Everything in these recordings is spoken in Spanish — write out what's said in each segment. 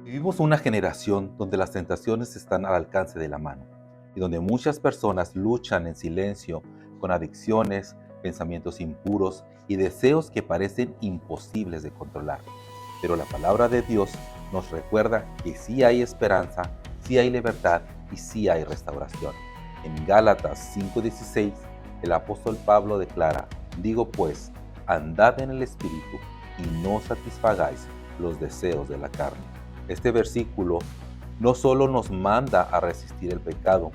Vivimos una generación donde las tentaciones están al alcance de la mano y donde muchas personas luchan en silencio con adicciones, pensamientos impuros y deseos que parecen imposibles de controlar. Pero la palabra de Dios nos recuerda que sí hay esperanza, sí hay libertad y sí hay restauración. En Gálatas 5:16, el apóstol Pablo declara: digo pues, andad en el Espíritu y no satisfagáis los deseos de la carne. Este versículo no solo nos manda a resistir el pecado,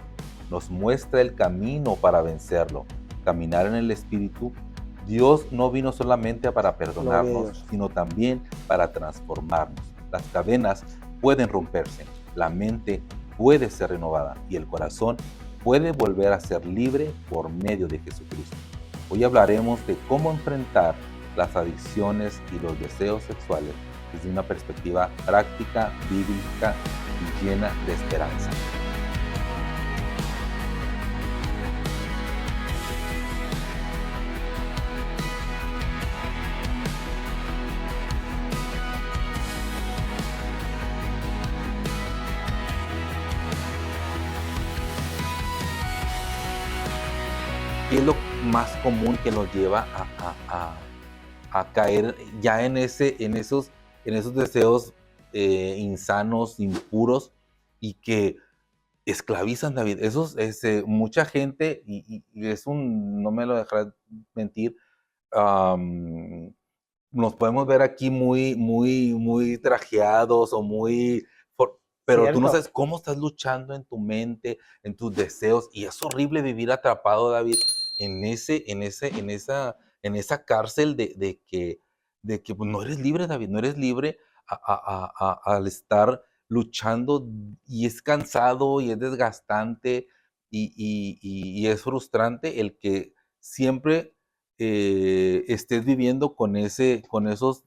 nos muestra el camino para vencerlo. Caminar en el Espíritu. Dios no vino solamente para Gloria a perdonarnos, Dios. sino también para transformarnos. Las cadenas pueden romperse, la mente puede ser renovada y el corazón puede volver a ser libre por medio de Jesucristo. Hoy hablaremos de cómo enfrentar las adicciones y los deseos sexuales desde una perspectiva práctica, bíblica y llena de esperanza. ¿Qué es lo más común que nos lleva a caer ya en esos deseos insanos, impuros y que esclavizan, David? Mucha gente, y no me lo dejarás mentir, am, nos podemos ver aquí muy, muy, muy trajeados o pero tú no Cierto. sabes cómo estás luchando en tu mente, en tus deseos, y es horrible vivir atrapado, David, en esa cárcel de que pues, no eres libre, David, no eres libre al estar luchando, y es cansado y es desgastante y es frustrante el que siempre estés viviendo con esos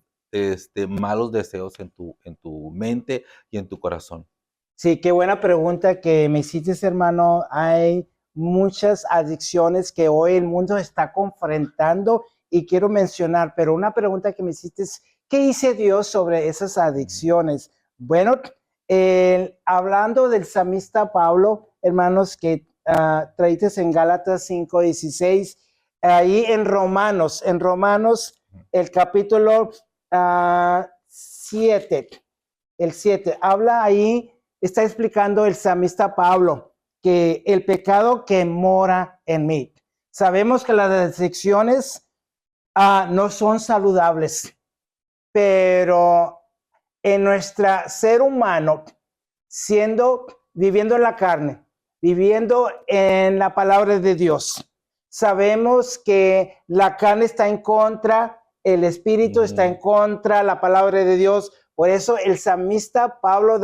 malos deseos en tu mente y en tu corazón. Sí, qué buena pregunta que me hiciste, hermano. Hay muchas adicciones que hoy el mundo está confrontando y quiero mencionar, pero una pregunta que me hiciste es, ¿qué dice Dios sobre esas adicciones? Bueno, hablando del salmista Pablo, hermanos, que traíste en Gálatas 5:16, ahí en Romanos, el capítulo 7, el 7, habla ahí, está explicando el salmista Pablo que el pecado que mora en mí. Sabemos que las adicciones no son saludables, pero en nuestro ser humano, viviendo en la carne, viviendo en la palabra de Dios, sabemos que la carne está en contra, el espíritu está en contra, la palabra de Dios. Por eso el salmista Pablo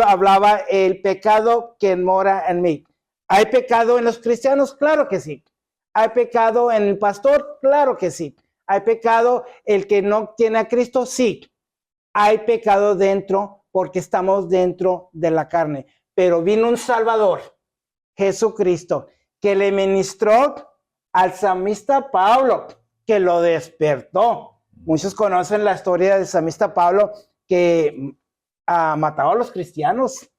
hablaba el pecado que mora en mí. ¿Hay pecado en los cristianos? Claro que sí. ¿Hay pecado en el pastor? Claro que sí. ¿Hay pecado el que no tiene a Cristo? Sí. Hay pecado dentro porque estamos dentro de la carne. Pero vino un Salvador, Jesucristo, que le ministró al salmista Pablo, que lo despertó. Muchos conocen la historia del salmista Pablo que mataba a los cristianos,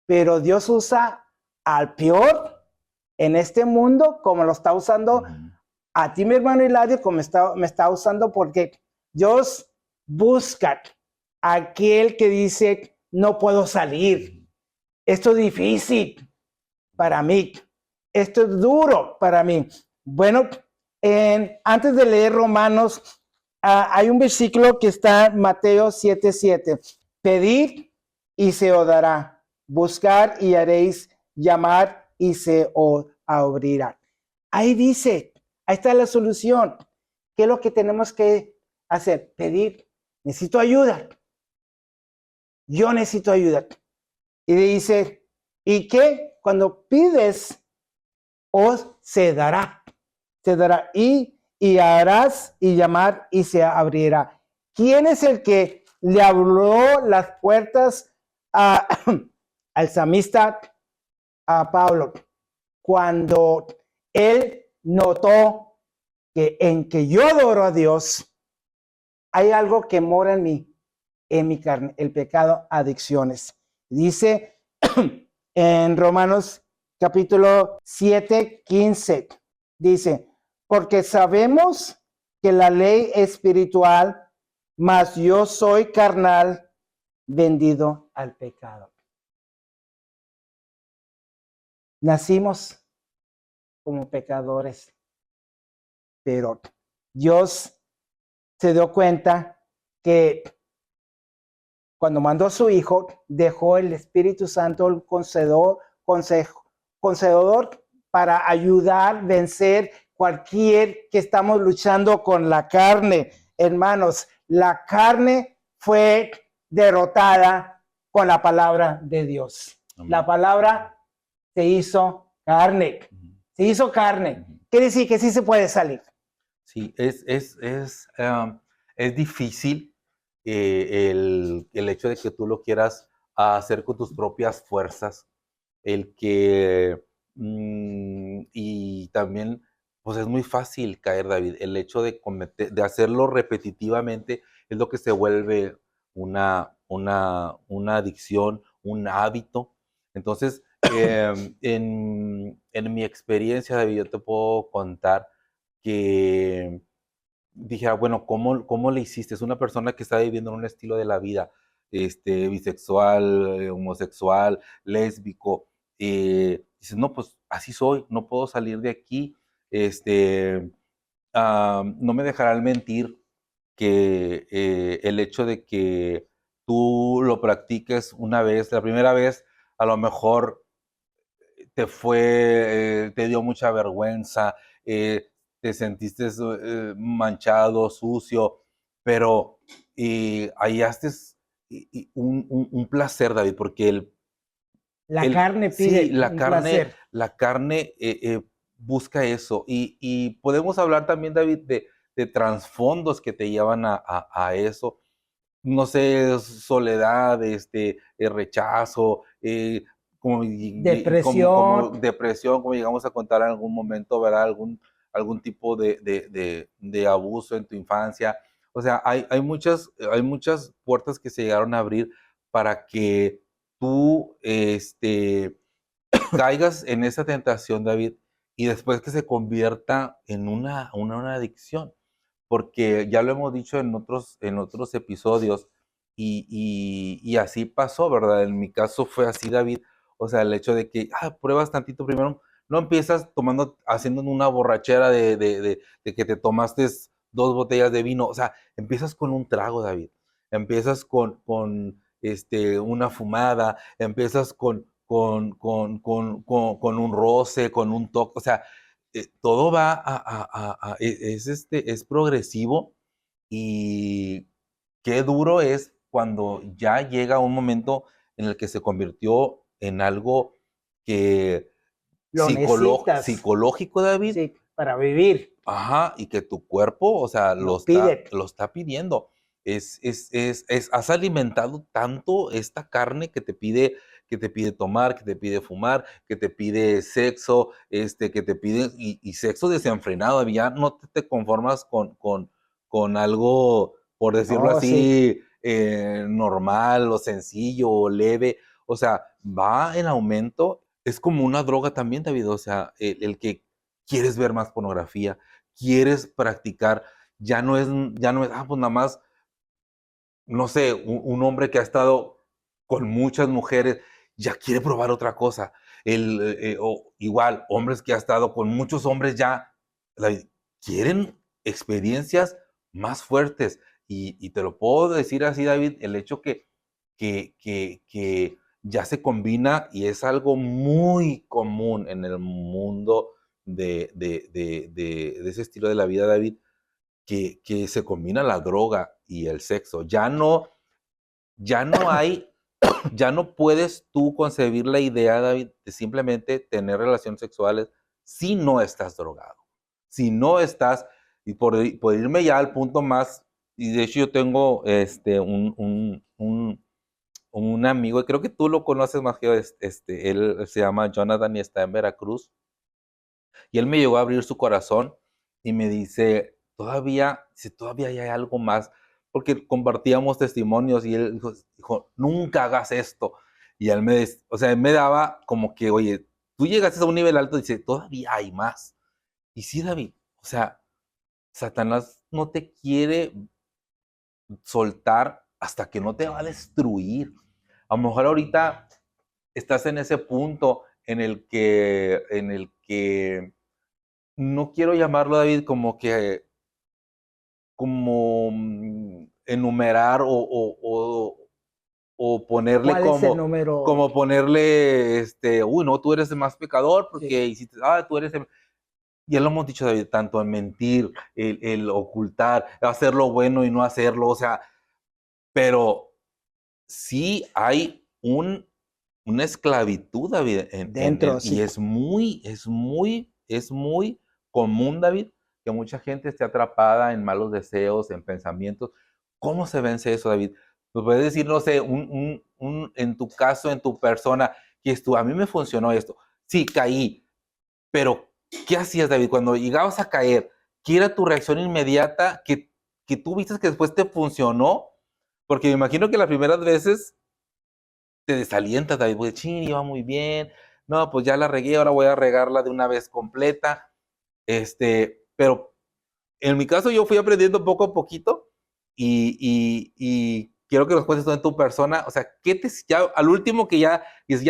pero Dios usa al peor en este mundo como lo está usando a ti, mi hermano Hilario, como me está usando, porque Dios busca a aquel que dice, no puedo salir, esto es difícil para mí, esto es duro para mí. Bueno, antes de leer Romanos, hay un versículo que está en Mateo 7:7. Pedid y se os dará, buscar y haréis, llamar y se os abrirá. Ahí dice, ahí está la solución. ¿Qué es lo que tenemos que hacer? Pedir. Necesito ayuda. Yo necesito ayuda. Y dice, ¿y qué? Cuando pides, os se dará. Se dará. Y harás y llamar y se abrirá. ¿Quién es el que le abrió las puertas al salmista, a Pablo? Cuando él notó que en que yo adoro a Dios, hay algo que mora en mí. en mi carne, el pecado, adicciones. Dice en Romanos capítulo 7, 15, dice, porque sabemos que la ley espiritual, mas yo soy carnal, vendido al pecado. Nacimos como pecadores, pero Dios se dio cuenta que cuando mandó a su Hijo, dejó el Espíritu Santo, el concededor para ayudar, vencer cualquier que estamos luchando con la carne. Hermanos, la carne fue derrotada con la palabra de Dios. Amén. La palabra se hizo carne. Se hihizo carne. Quiere decir que sí se puede salir. Sí, es difícil el hecho de que tú lo quieras hacer con tus propias fuerzas, y también, pues es muy fácil caer, David, el hecho de hacerlo repetitivamente es lo que se vuelve una adicción, un hábito. Entonces, en mi experiencia, David, yo te puedo contar que dije, bueno, ¿cómo le hiciste? Es una persona que está viviendo en un estilo de la vida, bisexual, homosexual, lésbico. Dices, no, pues así soy, no puedo salir de aquí. No me dejarán mentir que el hecho de que tú lo practiques una vez, la primera vez, a lo mejor te dio mucha vergüenza, te sentiste manchado, sucio, pero hallaste un placer, David, porque La carne pide sí, un placer. la carne busca eso. Y podemos hablar también, David, de trasfondos que te llevan a eso. No sé, soledad, rechazo, como Depresión. depresión, como llegamos a contar en algún momento, ¿verdad? Algún tipo de abuso en tu infancia. O sea, hay muchas puertas que se llegaron a abrir para que tú caigas en esa tentación, David, y después que se convierta en una adicción. Porque ya lo hemos dicho en otros episodios, y así pasó, ¿verdad? En mi caso fue así, David. O sea, el hecho de que pruebas tantito primero, no empiezas haciendo una borrachera de que te tomaste 2 botellas de vino. O sea, empiezas con un trago, David. Empiezas con una fumada, empiezas con un roce, con un toque. O sea, todo va es progresivo, y qué duro es cuando ya llega un momento en el que se convirtió en algo que Lo necesitas, psicológico, David. sí, para vivir. Ajá, y que tu cuerpo, o sea, Lo pide. lo está pidiendo. Has alimentado tanto esta carne que te pide tomar, que te pide fumar, que te pide sexo, que te pide, y sexo desenfrenado. Ya no te conformas con algo, por decirlo Oh, sí. así, normal o sencillo o leve. O sea, va en aumento. Es como una droga también, David. O sea, el que quieres ver más pornografía, quieres practicar, ya no es, pues nada más, no sé, un hombre que ha estado con muchas mujeres, ya quiere probar otra cosa. O igual, hombres que ha estado con muchos hombres ya quieren experiencias más fuertes. Y te lo puedo decir así, David, el hecho que ya se combina, y es algo muy común en el mundo de ese estilo de la vida, David, que se combina la droga y el sexo. Ya no hay, ya no puedes tú concebir la idea, David, de simplemente tener relaciones sexuales si no estás drogado. Si no estás, y por irme ya al punto más, y de hecho yo tengo un amigo, y creo que tú lo conoces más que yo, él se llama Jonathan y está en Veracruz. Y él me llegó a abrir su corazón y me dice, todavía, si todavía hay algo más, porque compartíamos testimonios y él dijo, nunca hagas esto. Y él o sea, él me daba como que, oye, tú llegaste a un nivel alto y dice, todavía hay más. Y sí, David, o sea, Satanás no te quiere soltar hasta que no te va a destruir. A lo mejor ahorita estás en ese punto en el que no quiero llamarlo, David, como enumerar o ponerle ¿Cuál es el número? como ponerle, uy, no, tú eres el más pecador porque Sí. hiciste, tú eres el... Ya lo hemos dicho, David, tanto en mentir, el ocultar, hacer lo bueno y no hacerlo, o sea, pero sí hay una esclavitud, David, Dentro, y sí. es muy común, David, que mucha gente esté atrapada en malos deseos, en pensamientos. ¿Cómo se vence eso, David? ¿Nos puedes decir, no sé, en tu caso, en tu persona, que a mí me funcionó esto? Sí, caí, pero ¿qué hacías, David, cuando llegabas a caer? ¿Qué era tu reacción inmediata que tú viste que después te funcionó? Porque me imagino que las primeras veces te desalientas, David, pues, ching, iba muy bien, no, pues ya la regué, ahora voy a regarla de una vez completa, pero en mi caso yo fui aprendiendo poco a poquito y quiero que nos cuentes tú en tu persona, o sea, ya, al último que ya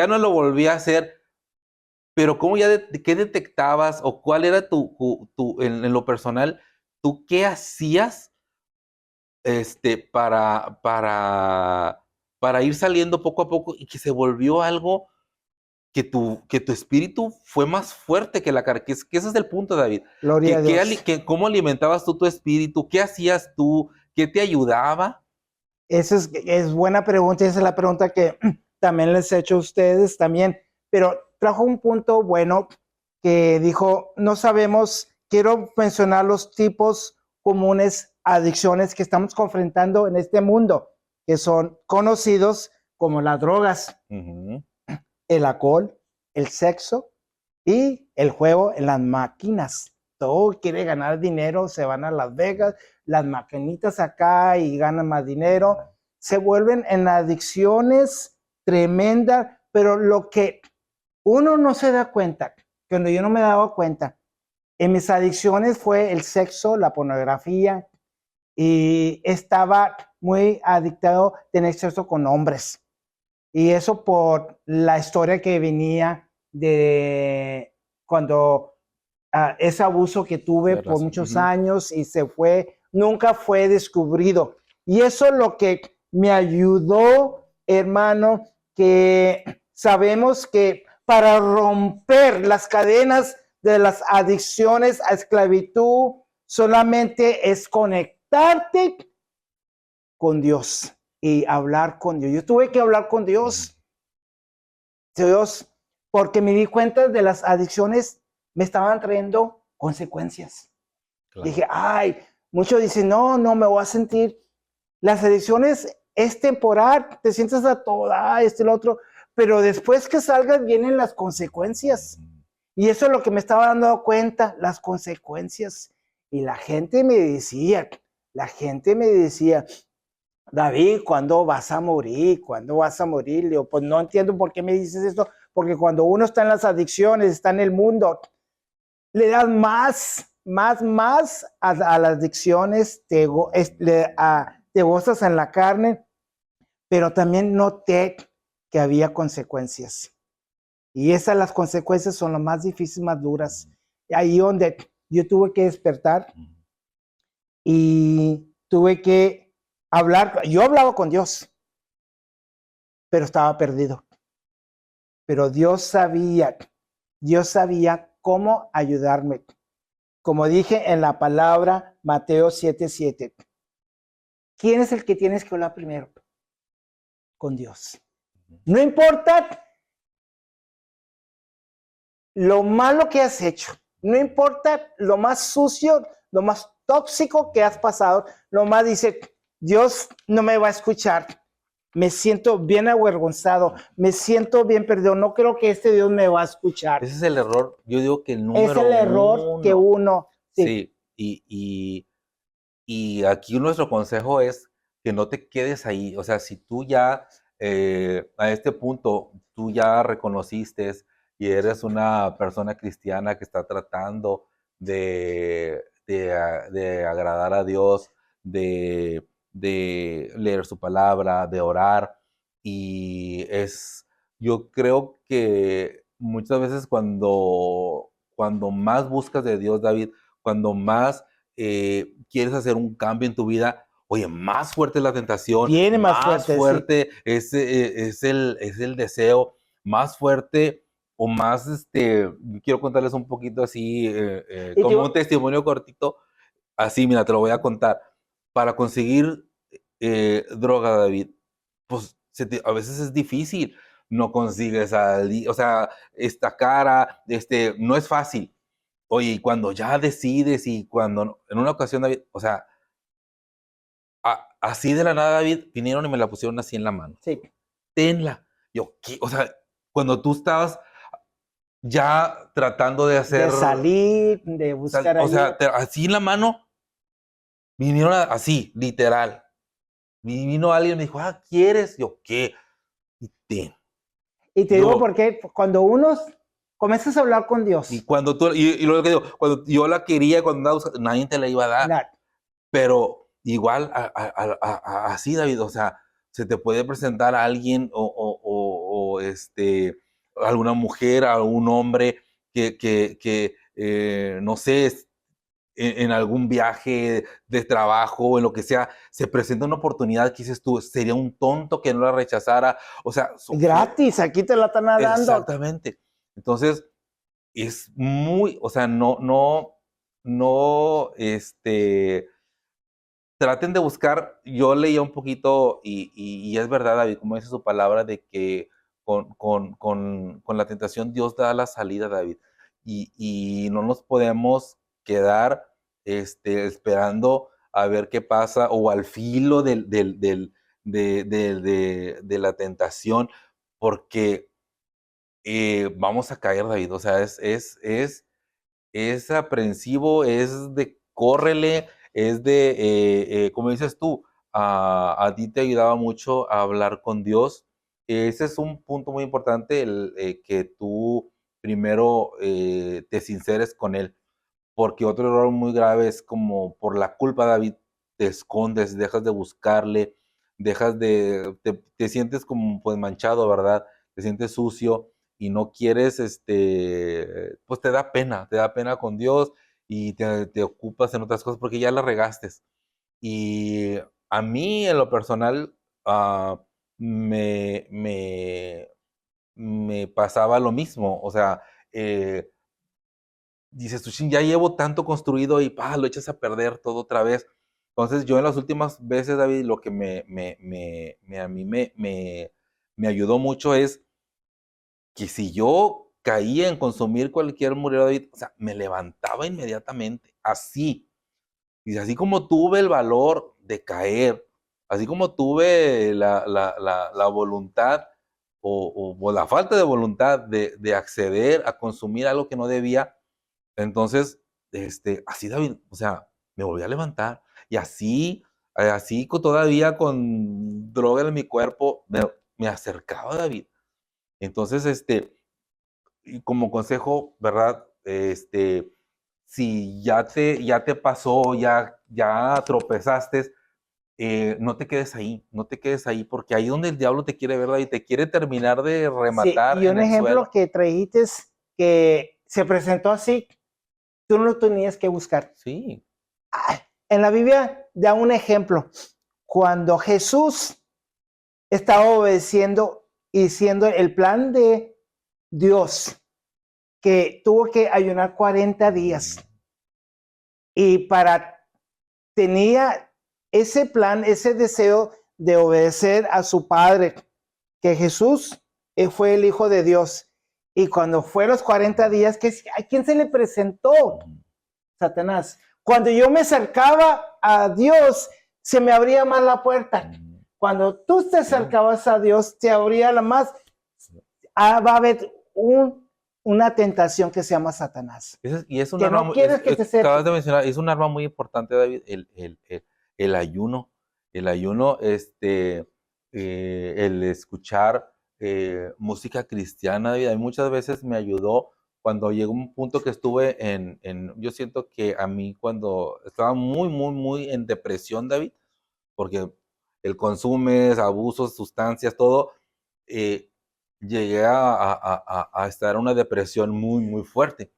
no lo volví a hacer, pero ¿cómo qué detectabas o cuál era en lo personal, tú qué hacías para ir saliendo poco a poco y que se volvió algo que tu espíritu fue más fuerte que la carne? Que ese es el punto, David. Gloria a Dios. ¿Cómo alimentabas tú tu espíritu? ¿Qué hacías tú? ¿Qué te ayudaba? Esa es buena pregunta, esa es la pregunta que también les he hecho a ustedes también, pero trajo un punto bueno que dijo, no sabemos, quiero mencionar los tipos comunes adicciones que estamos confrontando en este mundo, que son conocidos como las drogas, Ujú. el alcohol, el sexo y el juego en las máquinas. Todo quiere ganar dinero, se van a Las Vegas, las maquinitas acá y ganan más dinero. Se vuelven en adicciones tremendas, pero lo que uno no se da cuenta, cuando yo no me daba cuenta, en mis adicciones fue el sexo, la pornografía, y estaba muy adictado a tener sexo con hombres. Y eso por la historia que venía de cuando ese abuso que tuve Tienes por razón. muchos Ujú. años y nunca fue descubrido. Y eso es lo que me ayudó, hermano, que sabemos que para romper las cadenas de las adicciones a esclavitud solamente es conectarte con Dios y hablar con Dios. Yo tuve que hablar con Dios. Dios, porque me di cuenta de las adicciones me estaban trayendo consecuencias. Claro. Dije, ay, muchos dicen, no, no me voy a sentir. Las adicciones es temporal, te sientes a toda, esto y lo otro, pero después que salgas vienen las consecuencias. Y eso es lo que me estaba dando cuenta, las consecuencias. Y la gente me decía, David, ¿cuándo vas a morir? ¿Cuándo vas a morir? Le digo, pues no entiendo por qué me dices esto, porque cuando uno está en las adicciones, está en el mundo, le das más a las adicciones, te gozas en la carne, pero también noté que había consecuencias. Y esas las consecuencias son las más difíciles, más duras. Ahí donde yo tuve que despertar y tuve que hablar. Yo hablaba con Dios, pero estaba perdido. Pero Dios sabía cómo ayudarme. Como dije en la palabra Mateo 7:7, ¿quién es el que tienes que hablar primero? Con Dios. No importa lo malo que has hecho, no importa lo más sucio, lo más tóxico que has pasado, lo más dice, Dios no me va a escuchar. Me siento bien avergonzado, me siento bien perdido, no creo que este Dios me va a escuchar. Ese es el error, yo digo que el Es número el error que uno. uno, sí, Sí, y aquí nuestro consejo es que no te quedes ahí. O sea, si tú ya a este punto, tú ya reconociste y eres una persona cristiana que está tratando de agradar a Dios, de leer su palabra, de orar, y yo creo que muchas veces cuando más buscas de Dios, David, cuando más quieres hacer un cambio en tu vida, oye, más fuerte es la tentación, Viene más más fuerte, sí. fuerte es el deseo, más fuerte o más, quiero contarles un poquito así, Y te como digo, un testimonio cortito, así, mira, te lo voy a contar. Para conseguir droga, David, pues a veces es difícil, no consigues o sea, esta cara, no es fácil. Oye, y cuando ya decides y cuando en una ocasión, David, o sea, así de la nada, David, vinieron y me la pusieron así en la mano. sí, Tenla. Yo, ¿qué? O sea, cuando tú estabas ya tratando de hacer, de salir, de buscar o sea, ayuda. así en la mano, vinieron así, literal. Vino alguien y me dijo, ¿quieres? Yo, ¿qué? Y ten. Y te digo Yo, porque cuando uno comienzas a hablar con y Dios, cuando tú, y luego que digo, cuando yo la quería, cuando andaba nadie te la iba a dar. la- Pero igual, así, David, o sea, se te puede presentar a alguien alguna mujer, algún hombre que no sé, en algún viaje de trabajo o en lo que sea, se presenta una oportunidad que dices tú, sería un tonto que no la rechazara. O sea, gratis, aquí te la están dando. exactamente. Entonces, es muy, o sea, no, traten de buscar, yo leía un poquito y es verdad, David, como dice su palabra, de que con la tentación Dios da la salida, David, y no nos podemos quedar esperando a ver qué pasa o al filo de la tentación, porque vamos a caer, David, o sea, es aprensivo, es de córrele, es de, como dices tú, a ti te ayudaba mucho a hablar con Dios. Ese es un punto muy importante, que tú primero te sinceres con Él, porque otro error muy grave es como por la culpa, David, te escondes, dejas de buscarle, te sientes como pues manchado, ¿verdad? Te sientes sucio y no quieres, pues te da pena con Dios y te ocupas en otras cosas porque ya la regaste. Y a mí, en lo personal, ah, me, me, me pasaba lo mismo, o sea, dices tú: "Chin, ya llevo tanto construido y lo echas a perder todo otra vez". Entonces, yo en las últimas veces, David, lo que a mí me ayudó mucho es que si yo caía en consumir cualquier murió, David, o sea, me levantaba inmediatamente, así. Y así como tuve el valor de caer, así como tuve la voluntad o la falta de voluntad de acceder a consumir algo que no debía, entonces, así David, o sea, me volví a levantar y así todavía con droga en mi cuerpo, me acercaba a David. Entonces, y como consejo, ¿verdad? Si ya te pasó, ya tropezaste, no te quedes ahí, no te quedes ahí, porque ahí donde el diablo te quiere ver, David, te quiere terminar de Sí, rematar y en un el ejemplo suelo. que trajiste que se presentó así, tú no lo tenías que buscar. Sí. En la Biblia da un ejemplo. Cuando Jesús estaba obedeciendo y siendo el plan de Dios, que tuvo que ayunar 40 días y tenía ese plan, ese deseo de obedecer a su padre, que Jesús fue el Hijo de Dios. Y cuando fue los 40 días, ¿a quién se le presentó? Satanás. Cuando yo me acercaba a Dios, se me abría más la puerta. Cuando tú te acercabas a Dios, te abría la más. Va a haber una tentación que se llama Satanás. Y es un Que arma no quieres que te acabas acerque. de mencionar, es un arma muy importante, David, el ayuno. El ayuno, el escuchar música cristiana, David, a mí muchas veces me ayudó cuando llegó un punto que estuve yo siento que a mí cuando estaba muy, muy, muy en depresión, David, porque el consumo, abusos, sustancias, todo, eh, llegué a estar en una depresión muy, muy fuerte.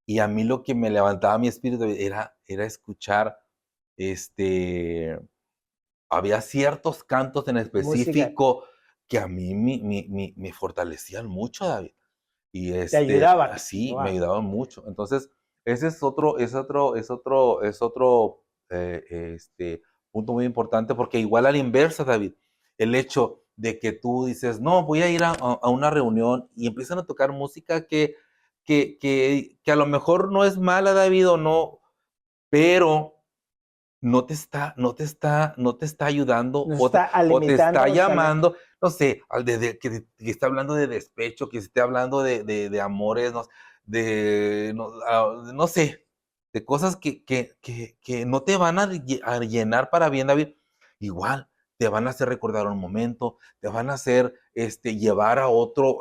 Y a mí lo que me levantaba mi espíritu era escuchar, había ciertos cantos en Música específico que a mí me fortalecían mucho, David. Y te ayudaban. así me Wow. ayudaban mucho. Entonces, ese es otro punto muy importante, porque igual a la inversa, David, el hecho de que tú dices, no, voy a ir a una reunión y empiezan a tocar música que a lo mejor no es mala, David, o no, pero no te está ayudando, Nos o te, está o te está alimentando, llamando, no sé, que está hablando de despecho, que esté hablando de amores, no sé, de cosas que no te van a llenar para bien, David. Igual, te van a hacer recordar un momento, te van a hacer llevar a otro,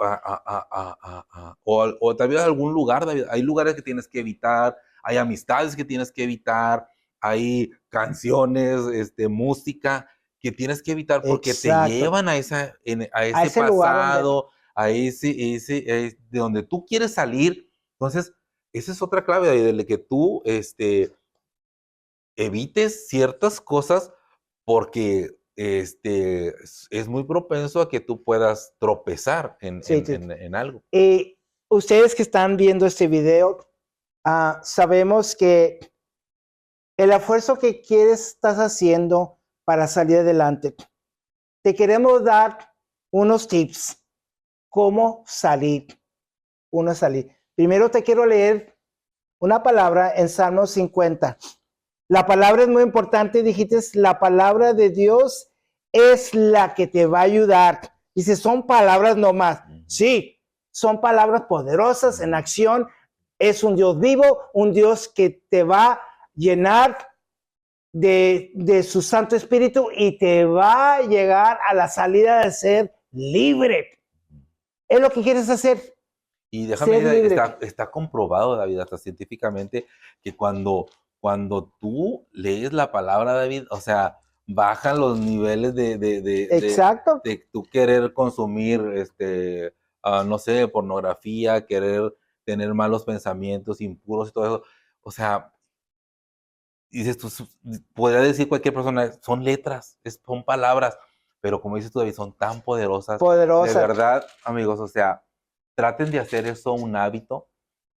o tal vez a algún lugar, David. Hay lugares que tienes que evitar, hay amistades que tienes que evitar, hay canciones, música que tienes que evitar porque te exacto, llevan a a ese ese lugar donde pasado, de donde tú quieres salir. Entonces, esa es otra clave de que tú evites ciertas cosas porque es muy propenso a que tú puedas tropezar en, sí, en, sí. en, en algo. Ustedes que están viendo este video, sabemos que el esfuerzo que quieres estás haciendo para salir adelante. Te queremos dar unos tips, cómo salir, uno salir. Primero te quiero leer una palabra en Salmo 50. La palabra es muy importante, dijiste, la palabra de Dios es la que te va a ayudar. Dice, son palabras nomás. Sí, son palabras poderosas en acción. Es un Dios vivo, un Dios que te va a llenar de su Santo Espíritu y te va a llegar a la salida de ser libre. Es lo que quieres hacer, Y déjame ser decir, libre. está comprobado, David, hasta científicamente, que cuando tú lees la palabra, David, o sea, bajan los niveles Exacto. de tú querer consumir, no sé, pornografía, querer tener malos pensamientos impuros y todo eso. O sea, dices tú, podría decir cualquier persona, son letras, son palabras, pero como dices tú, David, son tan poderosas. De Poderosa. verdad, amigos, o sea, traten de hacer eso un hábito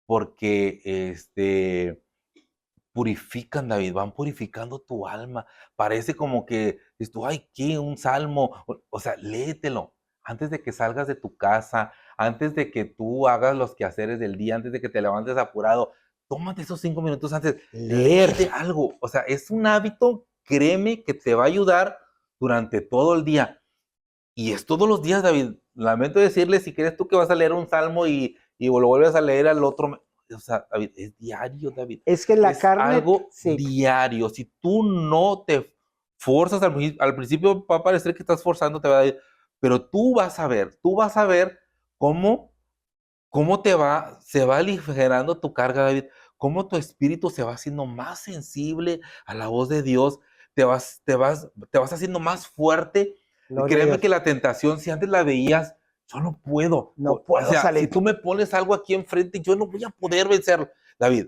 porque purifican, David, van purificando tu alma. Parece como que dices tú, ay, ¿qué? Un salmo. O sea, léetelo antes de que salgas de tu casa, antes de que tú hagas los quehaceres del día, antes de que te levantes apurado. Tómate esos 5 minutos antes, Leer. léete algo. O sea, es un hábito, créeme, que te va a ayudar durante todo el día. Y es todos los días, David. Lamento decirle, si crees tú que vas a leer un salmo y lo vuelves a leer al otro, o sea, David, es diario, David. Es que la Es carne, algo sí, diario. Si tú no te forzas al principio va a parecer que estás forzándote, David, pero tú vas a ver cómo se va aligerando tu carga, David, cómo tu espíritu se va haciendo más sensible a la voz de Dios, te vas haciendo más fuerte. Y gloria a créeme que Dios. la tentación, si antes la veías, yo no puedo. No O puedo sea, si salir. tú me pones algo aquí enfrente, yo no voy a poder vencerlo. David,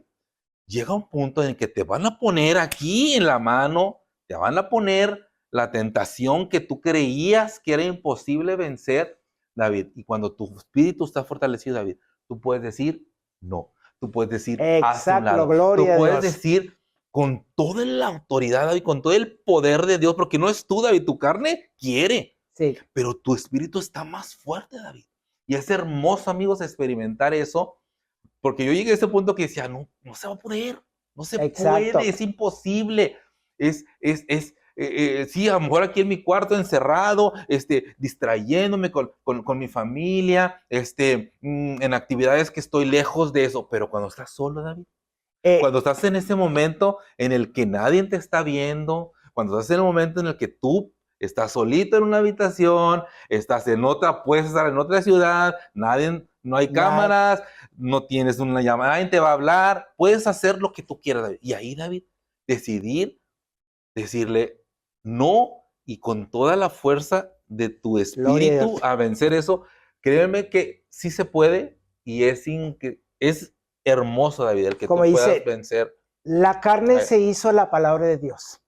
llega un punto en el que te van a poner aquí en la mano, te van a poner la tentación que tú creías que era imposible vencer, David. Y cuando tu espíritu está fortalecido, David, tú puedes decir no. Tú puedes decir hazte a un Exacto, lado. Tú gloria a puedes Dios. decir con toda la autoridad, David, con todo el poder de Dios, porque no es tú, David, tu carne quiere, Sí, pero tu espíritu está más fuerte, David. Y es hermoso, amigos, experimentar eso, porque yo llegué a ese punto que decía, no, no se va a poder, no se puede, exacto. es imposible. Sí, a lo mejor aquí en mi cuarto encerrado, distrayéndome con mi familia, en actividades que estoy lejos de eso, pero cuando estás solo, David, Eh, cuando estás en ese momento en el que nadie te está viendo, Cuando estás en el momento en el que tú estás solito en una habitación, estás en otra, puedes estar en otra ciudad, no hay cámaras, no tienes una llamada, nadie te va a hablar, puedes hacer lo que tú quieras, David. Y ahí, David, decirle no, y con toda la fuerza de tu espíritu a vencer eso. Créeme que sí se puede, y es hermoso, David, el que como tú dice, puedas vencer. La carne se hizo la palabra de Dios.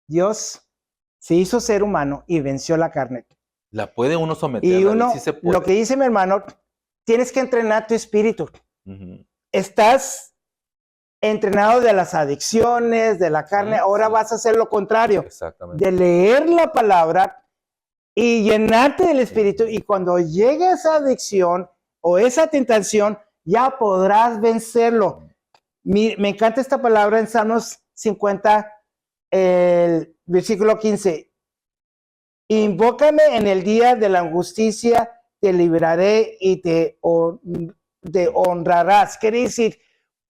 Dios se hizo ser humano y venció la carne. La puede uno someter, Y David, sí se puede. lo que dice mi hermano, tienes que entrenar tu espíritu. Estás entrenado de las adicciones, de la carne, ahora vas a hacer lo contrario. Exactamente. De leer la palabra y llenarte del espíritu, y cuando llegue esa adicción o esa tentación, ya podrás vencerlo. Me encanta esta palabra en Salmos 50, el versículo 15. Invócame en el día de la angustia, te libraré y te honrarás. Quiere decir,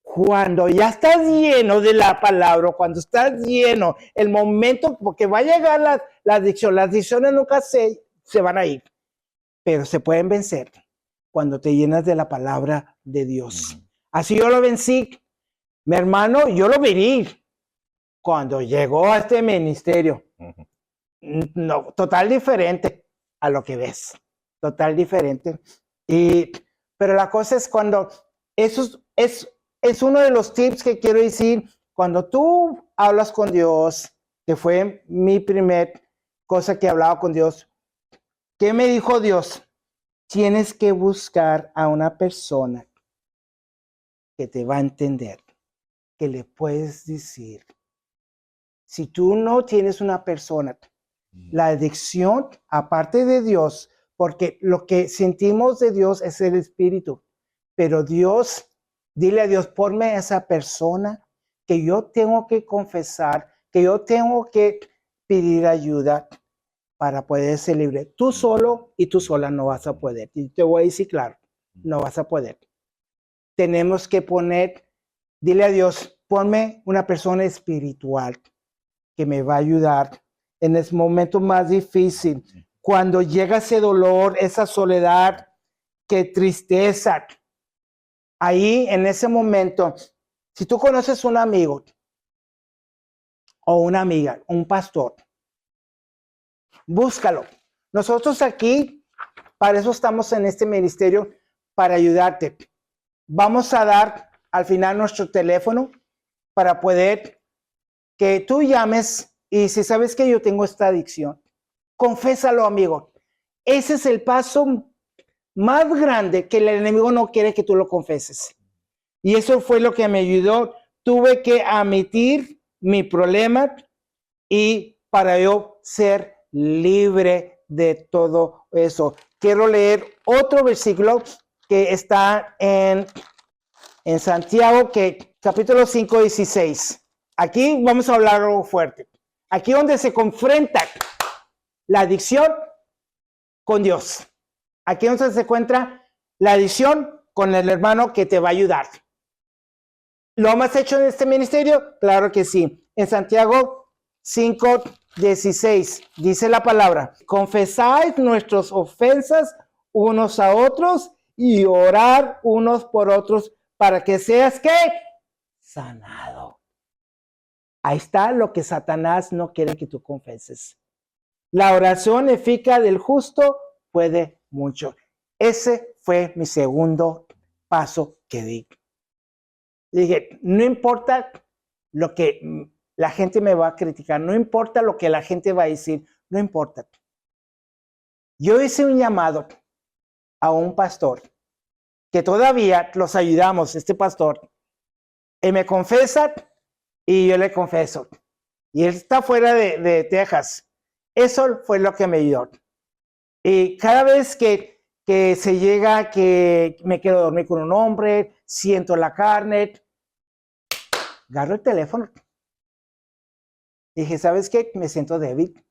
cuando ya estás lleno de la palabra, cuando estás lleno, el momento, porque va a llegar la adicción, las adicciones nunca se van a ir, pero se pueden vencer cuando te llenas de la palabra de Dios. Así yo lo vencí. Mi hermano, yo lo viví cuando llegó a este ministerio. No, total diferente a lo que ves. Total diferente. Pero la cosa es cuando, eso es uno de los tips que quiero decir, cuando tú hablas con Dios, que fue mi primer cosa que hablaba con Dios. ¿Qué me dijo Dios? Tienes que buscar a una persona que te va a entender, que le puedes decir. Si tú no tienes una persona, la adicción, aparte de Dios, porque lo que sentimos de Dios es el espíritu, pero Dios, dile a Dios, ponme a esa persona que yo tengo que confesar, que yo tengo que pedir ayuda para poder ser libre. Tú solo y tú sola no vas a poder. Y te voy a decir claro, no vas a poder. Tenemos que dile a Dios, ponme una persona espiritual que me va a ayudar en ese momento más difícil. Cuando llega ese dolor, esa soledad, qué tristeza. Ahí, en ese momento, si tú conoces un amigo o una amiga, un pastor, búscalo. Nosotros aquí, para eso estamos en este ministerio, para ayudarte. Vamos a dar al final nuestro teléfono para poder que tú llames, y si sabes que yo tengo esta adicción, confésalo, amigo. Ese es el paso más grande, que el enemigo no quiere que tú lo confeses. Y eso fue lo que me ayudó. Tuve que admitir mi problema y para yo ser libre de todo eso. Quiero leer otro versículo que está en Santiago, capítulo 5, 16. Aquí vamos a hablar algo fuerte. Aquí donde se confronta la adicción con Dios. Aquí donde se encuentra la adicción con el hermano que te va a ayudar. ¿Lo hemos hecho en este ministerio? Claro que sí. En Santiago 5, 16 dice la palabra: confesáis nuestras ofensas unos a otros y orar unos por otros para que seas, ¿qué? Sanado. Ahí está lo que Satanás no quiere que tú confeses. La oración eficaz del justo puede mucho. Ese fue mi segundo paso que di. Dije, no importa lo que la gente me va a criticar, no importa lo que la gente va a decir, no importa. Yo hice un llamado a un pastor que todavía los ayudamos, este pastor, él me confesa y yo le confeso. Y él está fuera de Texas. Eso fue lo que me ayudó. Y cada vez que se llega, que me quiero dormir con un hombre, siento la carne, agarro el teléfono. Dije, ¿sabes qué? Me siento débil.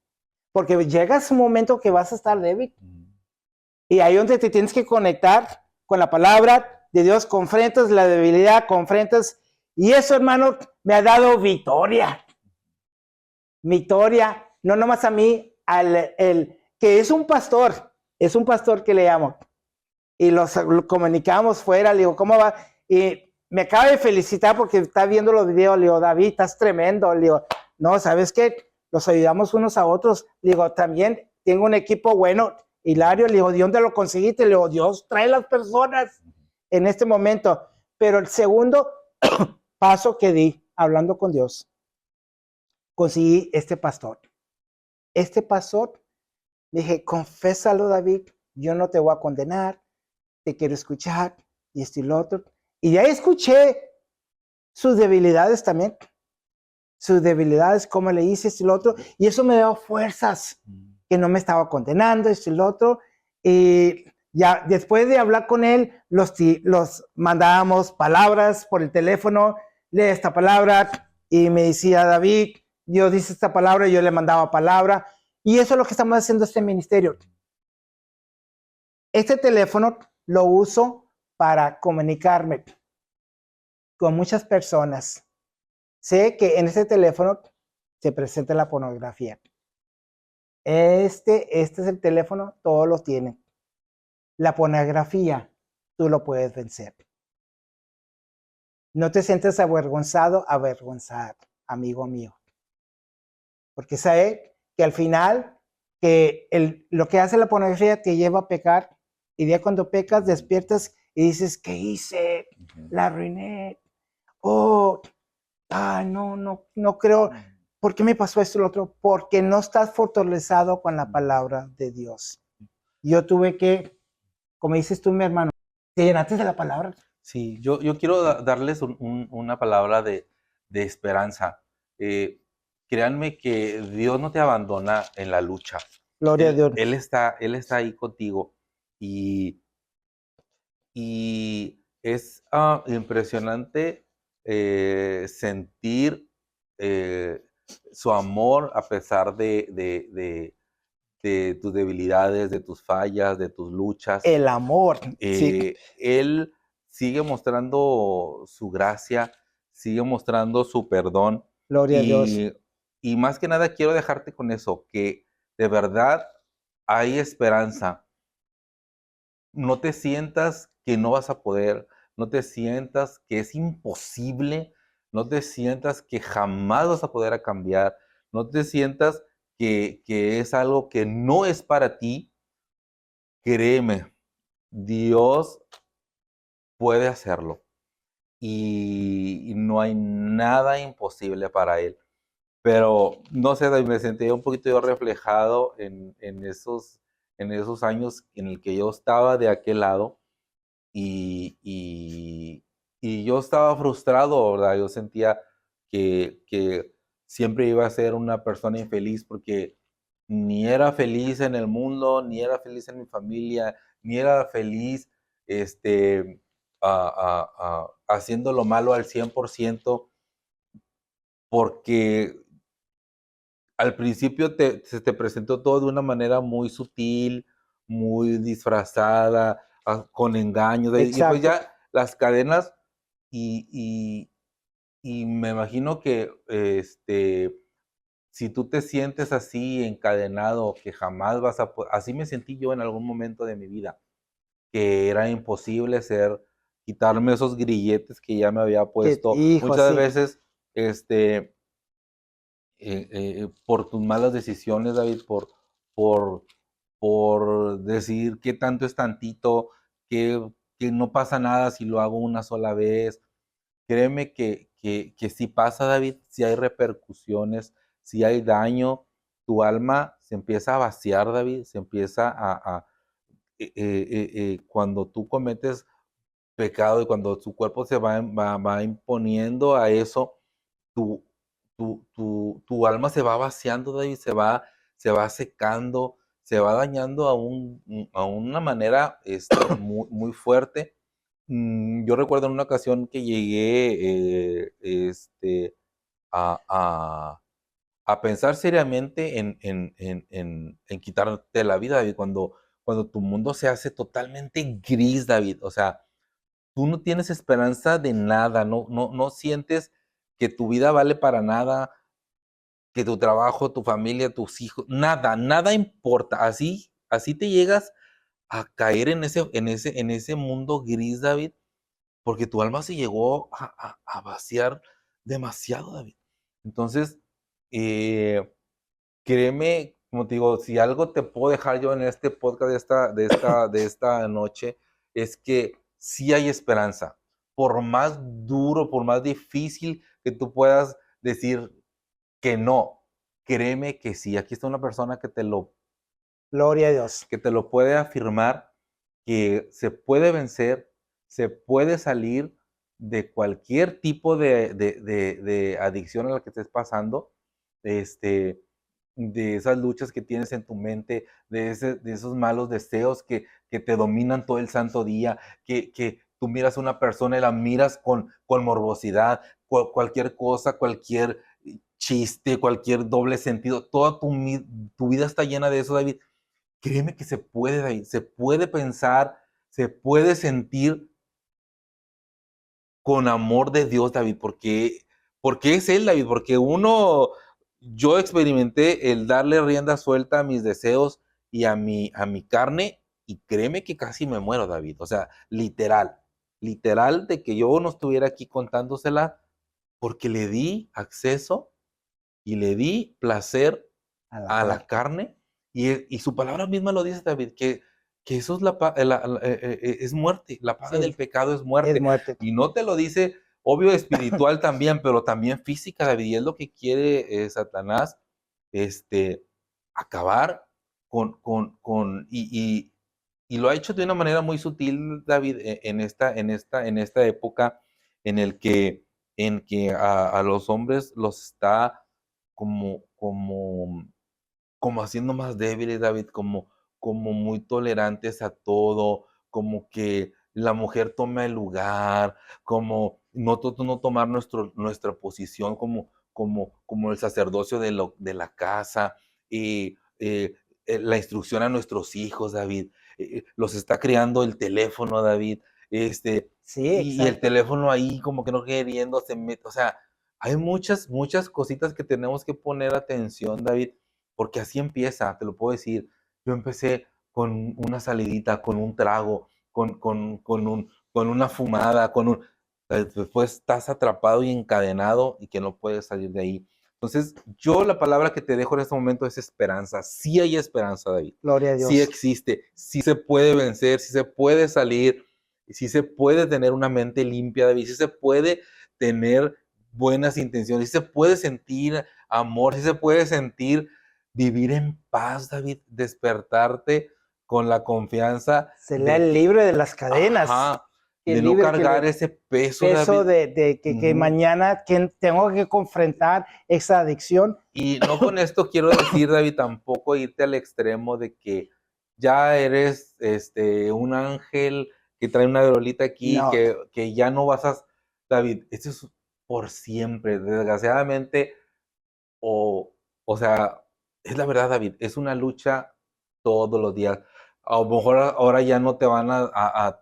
Porque llegas un momento que vas a estar débil. Y ahí donde te tienes que conectar con la palabra de Dios, confrontas la debilidad, confrontas. Y eso, hermano, me ha dado victoria. Victoria, no nomás a mí, que es un pastor que le llamo, y lo comunicamos fuera, le digo, ¿cómo va? Y me acaba de felicitar porque está viendo los videos, le digo, David, estás tremendo, le digo, no, ¿sabes qué? Los ayudamos unos a otros, le digo, también tengo un equipo bueno, Hilario, le digo, ¿de dónde lo conseguiste? Le digo, Dios trae las personas en este momento, pero el segundo paso que di, hablando con Dios, conseguí este pastor. Este pastor, dije, confésalo, David, yo no te voy a condenar, te quiero escuchar, y esto y lo otro. Y ya escuché sus debilidades también, sus debilidades, cómo le hice esto y lo otro, y eso me dio fuerzas, que no me estaba condenando, esto y lo otro. Y ya después de hablar con él, los mandábamos palabras por el teléfono, lee esta palabra, y me decía, David, Dios dice esta palabra, y yo le mandaba palabra, y eso es lo que estamos haciendo este ministerio. Este teléfono lo uso para comunicarme con muchas personas. Sé que en este teléfono se presenta la pornografía. Este es el teléfono, todos lo tienen. La pornografía, tú lo puedes vencer. No te sientes avergonzado, amigo mío. Porque sé que al final, lo que hace la pornografía te lleva a pecar, y ya cuando pecas despiertas y dices, ¿qué hice? La arruiné. Oh, no creo. ¿Por qué me pasó esto y lo otro? Porque no estás fortalecido con la palabra de Dios. Yo tuve que, como dices tú, mi hermano, te llenaste de la palabra. Sí, yo quiero darles una palabra de esperanza. Créanme que Dios no te abandona en la lucha. Gloria a Dios. Él está ahí contigo. Y es impresionante sentir su amor a pesar de tus debilidades, de tus fallas, de tus luchas. El amor. Sí. Él sigue mostrando su gracia, sigue mostrando su perdón. Gloria a Dios. Y más que nada quiero dejarte con eso, que de verdad hay esperanza. No te sientas que no vas a poder, no te sientas que es imposible, no te sientas que jamás vas a poder cambiar, no te sientas que es algo que no es para ti. Créeme, Dios puede hacerlo y no hay nada imposible para Él. Pero no sé, David, me sentí un poquito yo reflejado en esos años en el que yo estaba de aquel lado y yo estaba frustrado, ¿verdad? Yo sentía que siempre iba a ser una persona infeliz porque ni era feliz en el mundo, ni era feliz en mi familia, ni era feliz haciendo lo malo al 100%, porque al principio se te presentó todo de una manera muy sutil, muy disfrazada, con engaños, y pues Exacto. ya las cadenas, y, y- y me imagino que si tú te sientes así encadenado, que jamás vas a poder, así me sentí yo en algún momento de mi vida, que era imposible quitarme esos grilletes que ya me había puesto Hijo, muchas sí. veces, por tus malas decisiones, David, por, por decir que tanto es tantito, que no pasa nada si lo hago una sola vez. Créeme que si pasa, David, si hay repercusiones, si hay daño, tu alma se empieza a vaciar, David, se empieza cuando tú cometes pecado y cuando tu cuerpo se va imponiendo a eso, tu, tu alma se va vaciando, David, se va secando, se va dañando a una manera muy, muy fuerte. Yo recuerdo en una ocasión que llegué a, a- a pensar seriamente en quitarte la vida, David, cuando tu mundo se hace totalmente gris, David. O sea, tú no tienes esperanza de nada, no sientes que tu vida vale para nada, que tu trabajo, tu familia, tus hijos, nada importa. Así te llegas a caer en ese mundo gris, David, porque tu alma se llegó a vaciar demasiado, David. Entonces, eh, créeme, como te digo, si algo te puedo dejar yo en este podcast de esta noche, es que sí hay esperanza. Por más duro, por más difícil que tú puedas decir que no, créeme que sí. Aquí está una persona Gloria a Dios. que te lo puede afirmar, que se puede vencer, se puede salir de cualquier tipo de adicción a la que estés pasando, este, de esas luchas que tienes en tu mente, de esos malos deseos que te dominan todo el santo día, que tú miras a una persona y la miras con morbosidad, cualquier cosa, cualquier chiste, cualquier doble sentido, toda tu vida está llena de eso, David. Créeme que se puede, David, se puede pensar, se puede sentir con amor de Dios, David, porque es Él, David, porque yo experimenté el darle rienda suelta a mis deseos y a mi carne, y créeme que casi me muero, David, o sea, literal de que yo no estuviera aquí contándosela, porque le di acceso y le di placer A la a la carne. carne, y su palabra misma lo dice, David, que eso es es muerte, la paga del Sí, pecado es es muerte, muerte. y no te lo dice, obvio, espiritual también, pero también física, David, y es lo que quiere Satanás, este, acabar y lo ha hecho de una manera muy sutil, David, en esta época en que a los hombres los está como haciendo más débiles, David, como muy tolerantes a todo, como que la mujer toma el lugar, como nosotros no tomar nuestra posición como el sacerdocio de la casa, y la instrucción a nuestros hijos, David. Los está creando el teléfono, David, Sí, y el exacto. teléfono ahí como que no queriendo se mete, o sea, hay muchas cositas que tenemos que poner atención, David, porque así empieza, te lo puedo decir. Yo empecé con una salidita, con un trago, con una fumada, después estás atrapado y encadenado y que no puedes salir de ahí. Entonces, yo la palabra que te dejo en este momento es esperanza. Sí hay esperanza, David. Gloria a Sí Dios. existe, sí se puede vencer, sí se puede salir, sí se puede tener una mente limpia, David, sí se puede tener buenas intenciones, sí se puede sentir amor, sí se puede sentir vivir en paz, David, despertarte con la confianza Será de el que, libre de las cadenas. ajá, de El no libre que cargar le ese peso, peso David. de que Ujú. mañana tengo que confrontar esa adicción. Y no con esto quiero decir, David, tampoco irte al extremo de que ya eres un ángel que trae una verolita aquí, No, que ya no vas a... David, esto es por siempre. Desgraciadamente, o sea, es la verdad, David, es una lucha todos los días. A lo mejor ahora ya no te van a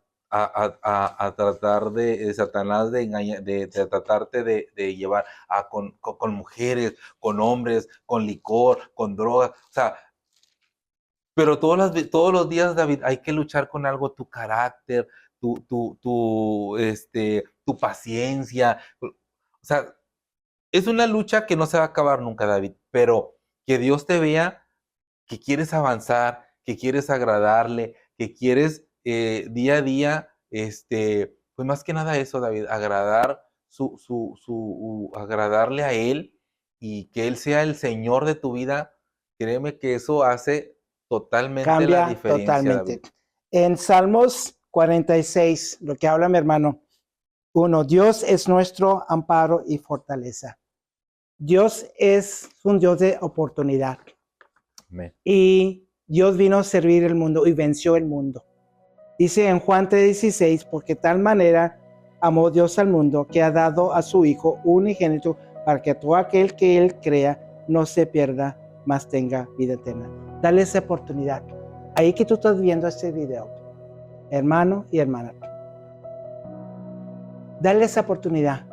tratar de Satanás de engañar, de tratarte de llevar con mujeres, con hombres, con licor, con drogas. O sea, pero todos los días, David, hay que luchar con algo, tu carácter, tu paciencia. O sea, es una lucha que no se va a acabar nunca, David, pero que Dios te vea que quieres avanzar, que quieres agradarle, que quieres día a día, pues más que nada eso, David, agradarle a Él y que Él sea el Señor de tu vida. Créeme que eso hace totalmente la cambia diferencia, totalmente. David. En Salmos 46, lo que habla mi hermano, 1, Dios es nuestro amparo y fortaleza. Dios es un Dios de oportunidad Amén. y Dios vino a servir el mundo y venció el mundo. Dice en Juan 3:16, porque tal manera amó Dios al mundo que ha dado a su Hijo unigénito para que todo aquel que Él crea no se pierda, mas tenga vida eterna. Dale esa oportunidad. Ahí que tú estás viendo este video, hermano y hermana, dale esa oportunidad.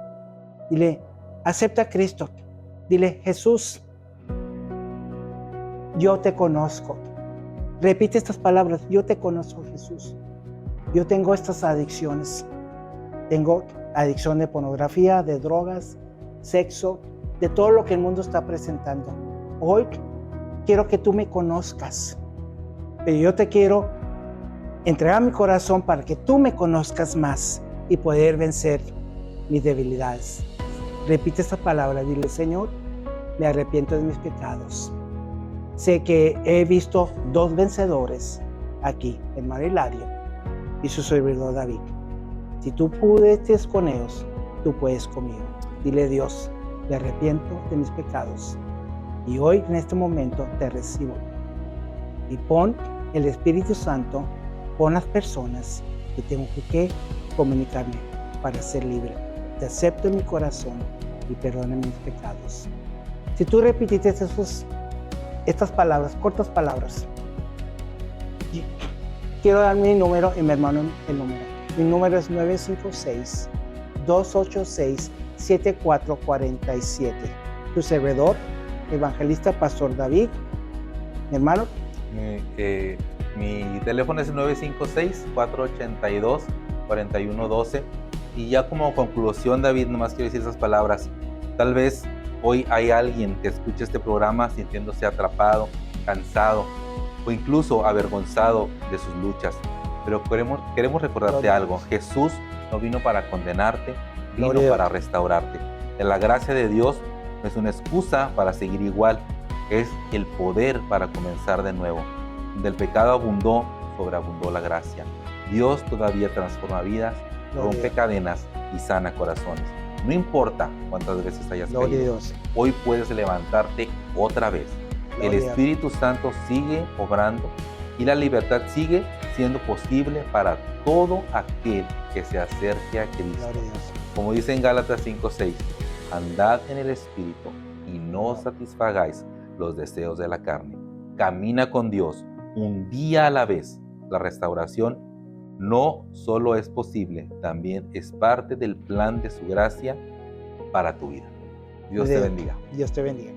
Dile, acepta a Cristo. Dile, Jesús, yo te conozco. Repite estas palabras, yo te conozco, Jesús. Yo tengo estas adicciones. Tengo adicción de pornografía, de drogas, sexo, de todo lo que el mundo está presentando. Hoy quiero que tú me conozcas, pero yo te quiero entregar mi corazón para que tú me conozcas más y poder vencer mis debilidades. Repite esta palabra, dile: Señor, me arrepiento de mis pecados. Sé que he visto 2 vencedores aquí, hermano Hilario y su servidor David. Si tú pudiste con ellos, tú puedes conmigo. Dile: Dios, me arrepiento de mis pecados y hoy en este momento te recibo. Y pon el Espíritu Santo, pon las personas que tengo que comunicarme para ser libre. Te acepto en mi corazón y perdona mis pecados. Si tú repitiste estas palabras, cortas palabras, quiero dar mi número y mi hermano el número. Mi número es 956-286-7447. Tu servidor, evangelista Pastor David. Mi hermano. Mi teléfono es 956-482-4112. Y ya como conclusión, David, nomás quiero decir esas palabras. Tal vez hoy hay alguien que escuche este programa sintiéndose atrapado, cansado o incluso avergonzado de sus luchas. Pero queremos recordarte algo. Jesús no vino para condenarte, vino para restaurarte. La gracia de Dios no es una excusa para seguir igual, es el poder para comenzar de nuevo. Donde el pecado abundó, sobreabundó la gracia. Dios todavía transforma vidas, rompe cadenas y sana corazones. No importa cuántas veces hayas caído, hoy puedes levantarte otra vez. El Espíritu Santo sigue obrando y la libertad sigue siendo posible para todo aquel que se acerque a Cristo. Como dice en Gálatas 5:6, andad en el Espíritu y no satisfagáis los deseos de la carne. Camina con Dios un día a la vez. La restauración no solo es posible, también es parte del plan de su gracia para tu vida. Dios te bendiga. Dios te bendiga.